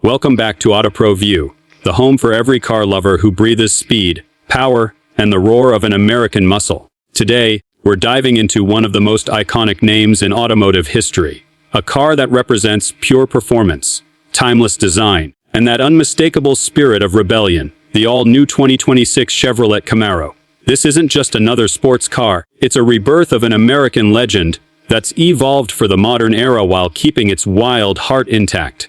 Welcome back to AutoPro View, the home for every car lover who breathes speed, power, and the roar of an American muscle. Today, we're diving into one of the most iconic names in automotive history. A car that represents pure performance, timeless design, and that unmistakable spirit of rebellion, the all-new 2026 Chevrolet Camaro. This isn't just another sports car, it's a rebirth of an American legend that's evolved for the modern era while keeping its wild heart intact.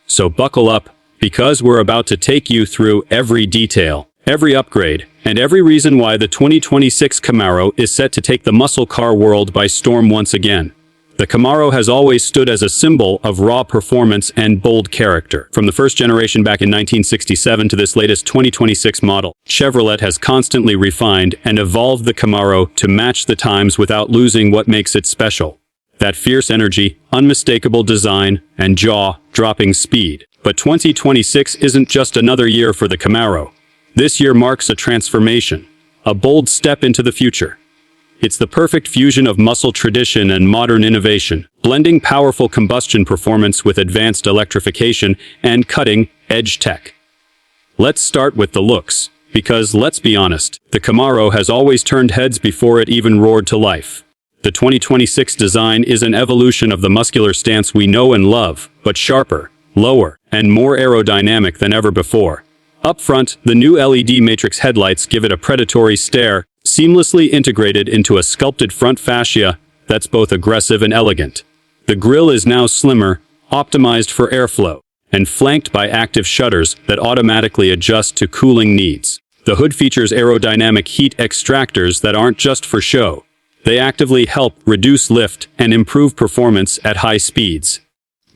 So buckle up, because we're about to take you through every detail, every upgrade, and every reason why the 2026 Camaro is set to take the muscle car world by storm once again. The Camaro has always stood as a symbol of raw performance and bold character. From the first generation back in 1967 to this latest 2026 model, Chevrolet has constantly refined and evolved the Camaro to match the times without losing what makes it special. That fierce energy, unmistakable design, and jaw-dropping speed. But 2026 isn't just another year for the Camaro. This year marks a transformation, a bold step into the future. It's the perfect fusion of muscle tradition and modern innovation, blending powerful combustion performance with advanced electrification and cutting-edge tech. Let's start with the looks, because let's be honest, the Camaro has always turned heads before it even roared to life. The 2026 design is an evolution of the muscular stance we know and love, but sharper, lower, and more aerodynamic than ever before. Up front, the new LED matrix headlights give it a predatory stare, seamlessly integrated into a sculpted front fascia that's both aggressive and elegant. The grille is now slimmer, optimized for airflow, and flanked by active shutters that automatically adjust to cooling needs. The hood features aerodynamic heat extractors that aren't just for show. They actively help reduce lift and improve performance at high speeds.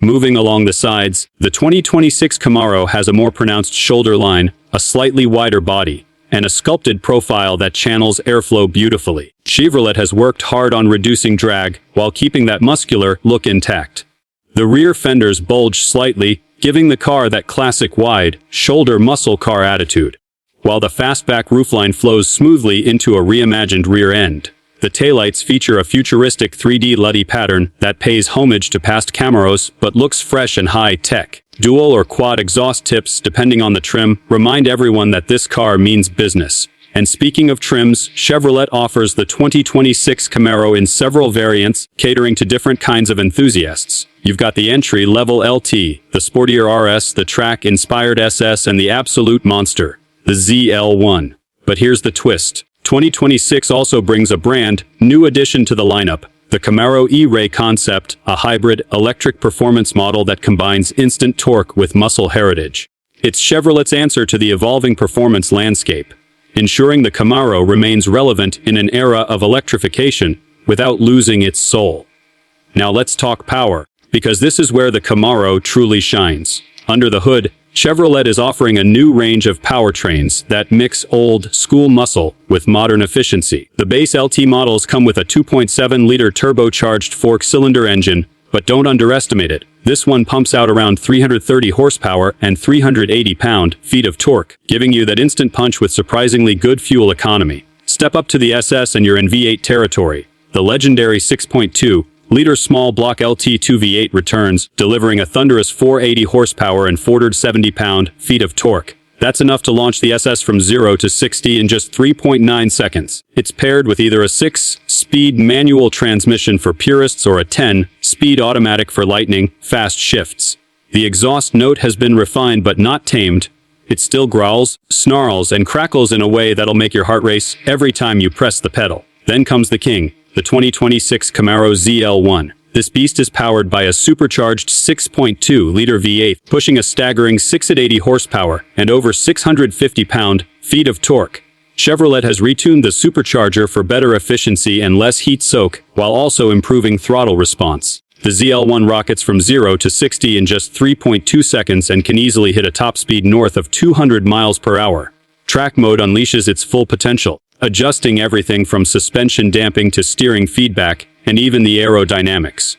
Moving along the sides, the 2026 Camaro has a more pronounced shoulder line, a slightly wider body, and a sculpted profile that channels airflow beautifully. Chevrolet has worked hard on reducing drag while keeping that muscular look intact. The rear fenders bulge slightly, giving the car that classic wide, shoulder muscle car attitude, while the fastback roofline flows smoothly into a reimagined rear end. The taillights feature a futuristic 3D LUT pattern that pays homage to past Camaros but looks fresh and high-tech. Dual or quad exhaust tips, depending on the trim, remind everyone that this car means business. And speaking of trims, Chevrolet offers the 2026 Camaro in several variants, catering to different kinds of enthusiasts. You've got the entry-level LT, the sportier RS, the track-inspired SS, and the absolute monster, the ZL1. But here's the twist. 2026 also brings a brand new addition to the lineup, the Camaro E-Ray concept, a hybrid electric performance model that combines instant torque with muscle heritage. It's Chevrolet's answer to the evolving performance landscape, ensuring the Camaro remains relevant in an era of electrification without losing its soul. Now let's talk power, because this is where the Camaro truly shines. Under the hood, Chevrolet is offering a new range of powertrains that mix old-school muscle with modern efficiency. The base LT models come with a 2.7-liter turbocharged four-cylinder engine, but don't underestimate it. This one pumps out around 330 horsepower and 380 pound-feet of torque, giving you that instant punch with surprisingly good fuel economy. Step up to the SS and you're in V8 territory. The legendary 6.2-liter small block LT2 V8 returns, delivering a thunderous 480 horsepower and 470 pound-feet of torque. That's enough to launch the SS from 0 to 60 in just 3.9 seconds. It's paired with either a 6-speed manual transmission for purists or a 10-speed automatic for lightning-fast shifts. The exhaust note has been refined but not tamed. It still growls, snarls, and crackles in a way that'll make your heart race every time you press the pedal. Then comes the king, the 2026 Camaro ZL1. This beast is powered by a supercharged 6.2-liter V8, pushing a staggering 680 horsepower and over 650 pound-feet of torque. Chevrolet has retuned the supercharger for better efficiency and less heat soak, while also improving throttle response. The ZL1 rockets from 0 to 60 in just 3.2 seconds and can easily hit a top speed north of 200 miles per hour. Track mode unleashes its full potential, adjusting everything from suspension damping to steering feedback, and even the aerodynamics.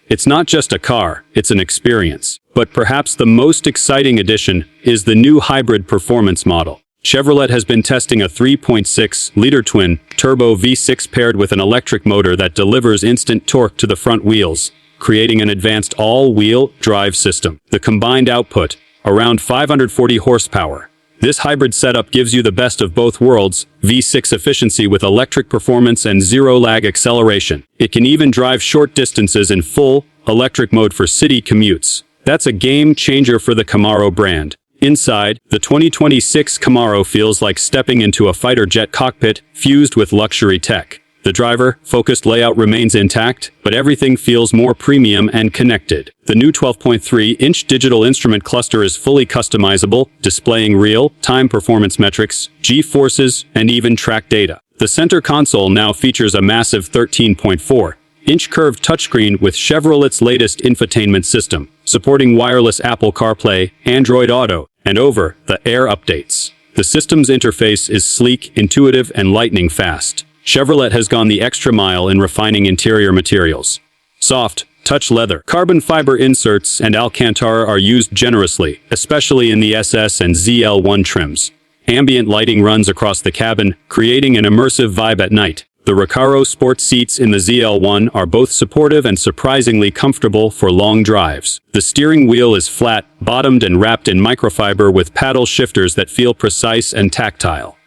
It's not just a car, it's an experience. But perhaps the most exciting addition is the new hybrid performance model. Chevrolet has been testing a 3.6-liter twin-turbo V6 paired with an electric motor that delivers instant torque to the front wheels, creating an advanced all-wheel drive system. The combined output, around 540 horsepower. This hybrid setup gives you the best of both worlds, V6 efficiency with electric performance and zero-lag acceleration. It can even drive short distances in full electric mode for city commutes. That's a game changer for the Camaro brand. Inside, the 2026 Camaro feels like stepping into a fighter jet cockpit fused with luxury tech. The driver-focused layout remains intact, but everything feels more premium and connected. The new 12.3-inch digital instrument cluster is fully customizable, displaying real-time performance metrics, G-forces, and even track data. The center console now features a massive 13.4-inch curved touchscreen with Chevrolet's latest infotainment system, supporting wireless Apple CarPlay, Android Auto, and over-the-air updates. The system's interface is sleek, intuitive, and lightning fast. Chevrolet has gone the extra mile in refining interior materials. Soft, touch leather, carbon fiber inserts, and Alcantara are used generously, especially in the SS and ZL1 trims. Ambient lighting runs across the cabin, creating an immersive vibe at night. The Recaro sport seats in the ZL1 are both supportive and surprisingly comfortable for long drives. The steering wheel is flat, bottomed and wrapped in microfiber with paddle shifters that feel precise and tactile.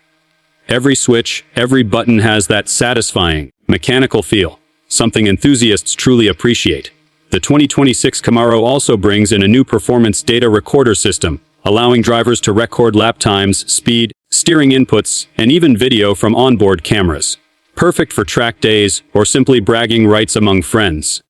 Every switch, every button has that satisfying, mechanical feel, something enthusiasts truly appreciate. The 2026 Camaro also brings in a new performance data recorder system, allowing drivers to record lap times, speed, steering inputs, and even video from onboard cameras. Perfect for track days or simply bragging rights among friends.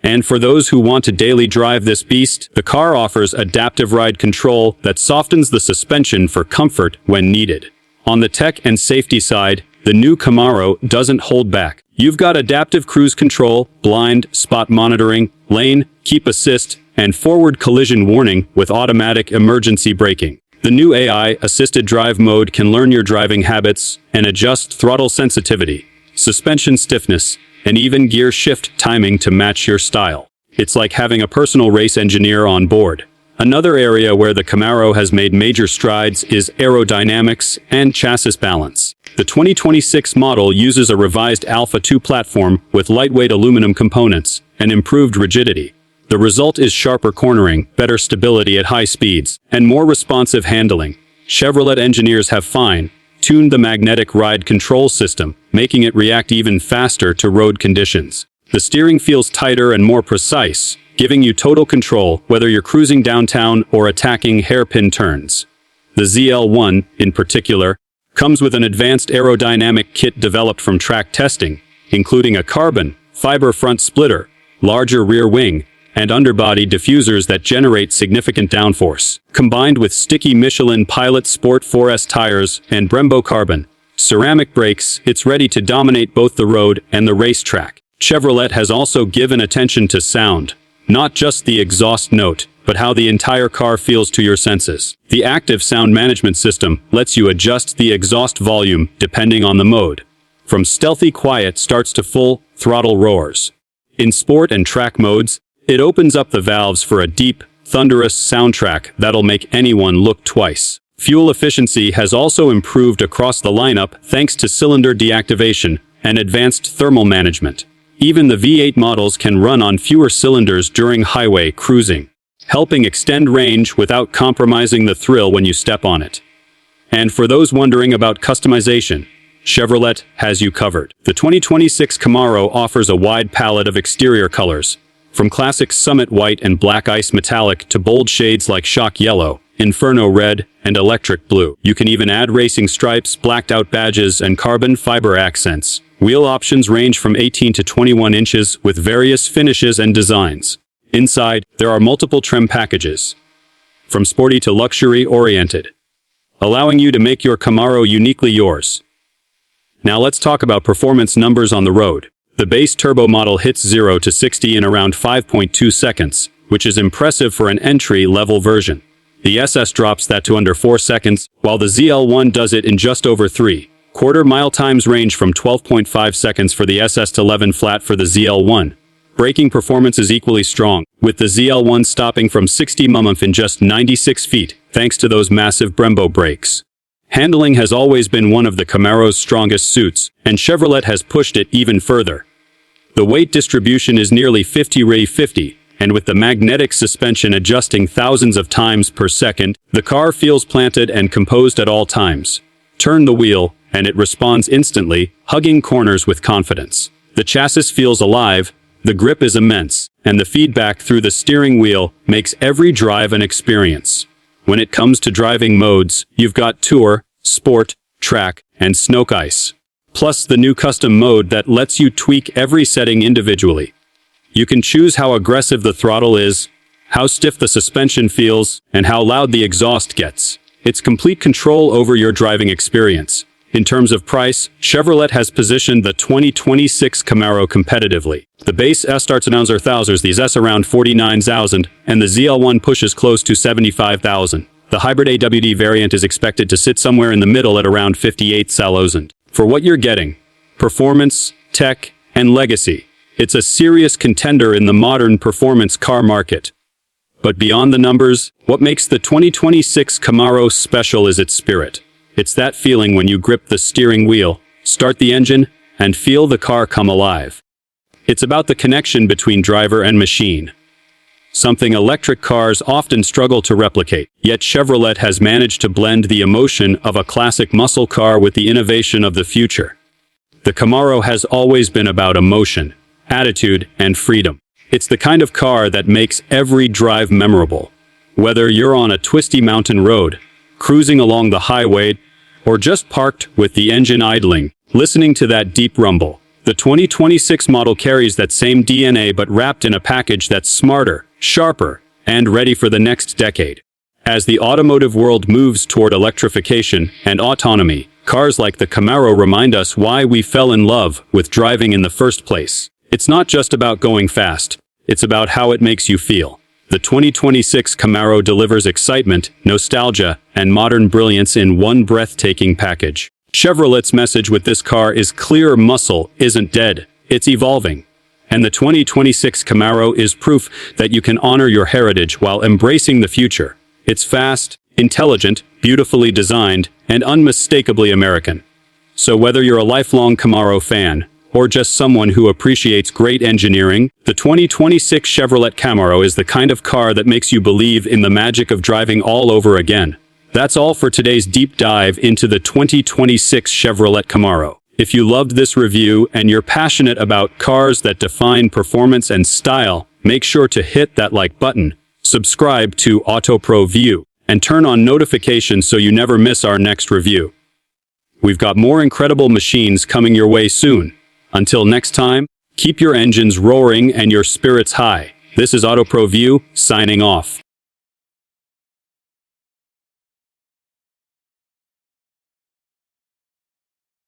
And for those who want to daily drive this beast, the car offers adaptive ride control that softens the suspension for comfort when needed. On the tech and safety side, the new Camaro doesn't hold back. You've got adaptive cruise control, blind spot monitoring, lane keep assist, and forward collision warning with automatic emergency braking. The new AI-assisted drive mode can learn your driving habits and adjust throttle sensitivity, suspension stiffness, and even gear shift timing to match your style. It's like having a personal race engineer on board. Another area where the Camaro has made major strides is aerodynamics and chassis balance. The 2026 model uses a revised Alpha 2 platform with lightweight aluminum components and improved rigidity. The result is sharper cornering, better stability at high speeds, and more responsive handling. Chevrolet engineers have fine-tuned the magnetic ride control system, making it react even faster to road conditions. The steering feels tighter and more precise, giving you total control whether you're cruising downtown or attacking hairpin turns. The ZL1, in particular, comes with an advanced aerodynamic kit developed from track testing, including a carbon fiber front splitter, larger rear wing, and underbody diffusers that generate significant downforce. Combined with sticky Michelin Pilot Sport 4S tires and Brembo carbon ceramic brakes, it's ready to dominate both the road and the racetrack. Chevrolet has also given attention to sound. Not just the exhaust note, but how the entire car feels to your senses. The active sound management system lets you adjust the exhaust volume depending on the mode, from stealthy quiet starts to full throttle roars. In sport and track modes, it opens up the valves for a deep, thunderous soundtrack that'll make anyone look twice. Fuel efficiency has also improved across the lineup thanks to cylinder deactivation and advanced thermal management. Even the V8 models can run on fewer cylinders during highway cruising, helping extend range without compromising the thrill when you step on it. And for those wondering about customization, Chevrolet has you covered. The 2026 Camaro offers a wide palette of exterior colors, from classic Summit White and Black Ice Metallic to bold shades like Shock Yellow, Inferno Red, and Electric Blue. You can even add racing stripes, blacked-out badges, and carbon fiber accents. Wheel options range from 18 to 21 inches with various finishes and designs. Inside, there are multiple trim packages, from sporty to luxury-oriented, allowing you to make your Camaro uniquely yours. Now let's talk about performance numbers on the road. The base turbo model hits 0 to 60 in around 5.2 seconds, which is impressive for an entry-level version. The SS drops that to under 4 seconds, while the ZL1 does it in just over 3. Quarter-mile times range from 12.5 seconds for the SS to 11 flat for the ZL1. Braking performance is equally strong, with the ZL1 stopping from 60 mph in just 96 feet, thanks to those massive Brembo brakes. Handling has always been one of the Camaro's strongest suits, and Chevrolet has pushed it even further. The weight distribution is nearly 50-50, And with the magnetic suspension adjusting thousands of times per second, the car feels planted and composed at all times. Turn the wheel, and it responds instantly, hugging corners with confidence. The chassis feels alive, the grip is immense, and the feedback through the steering wheel makes every drive an experience. When it comes to driving modes, you've got Tour, Sport, Track, and Snow Ice. Plus the new custom mode that lets you tweak every setting individually. You can choose how aggressive the throttle is, how stiff the suspension feels, and how loud the exhaust gets. It's complete control over your driving experience. In terms of price, Chevrolet has positioned the 2026 Camaro competitively. The base S starts around $1,000, the S around $49,000, and the ZL1 pushes close to $75,000. The hybrid AWD variant is expected to sit somewhere in the middle at around $58,000. For what you're getting, performance, tech, and legacy, it's a serious contender in the modern performance car market. But beyond the numbers, what makes the 2026 Camaro special is its spirit. It's that feeling when you grip the steering wheel, start the engine, and feel the car come alive. It's about the connection between driver and machine. Something electric cars often struggle to replicate, yet Chevrolet has managed to blend the emotion of a classic muscle car with the innovation of the future. The Camaro has always been about emotion, attitude, and freedom. It's the kind of car that makes every drive memorable. Whether you're on a twisty mountain road, cruising along the highway, or just parked with the engine idling, listening to that deep rumble, the 2026 model carries that same DNA but wrapped in a package that's smarter, sharper, and ready for the next decade. As the automotive world moves toward electrification and autonomy, cars like the Camaro remind us why we fell in love with driving in the first place. It's not just about going fast, it's about how it makes you feel. The 2026 Camaro delivers excitement, nostalgia, and modern brilliance in one breathtaking package. Chevrolet's message with this car is clear: muscle isn't dead, it's evolving. And the 2026 Camaro is proof that you can honor your heritage while embracing the future. It's fast, intelligent, beautifully designed, and unmistakably American. So whether you're a lifelong Camaro fan, or just someone who appreciates great engineering, the 2026 Chevrolet Camaro is the kind of car that makes you believe in the magic of driving all over again. That's all for today's deep dive into the 2026 Chevrolet Camaro. If you loved this review and you're passionate about cars that define performance and style, make sure to hit that like button, subscribe to AutoPro View, and turn on notifications so you never miss our next review. We've got more incredible machines coming your way soon. Until next time, keep your engines roaring and your spirits high. This is AutoPro View, signing off.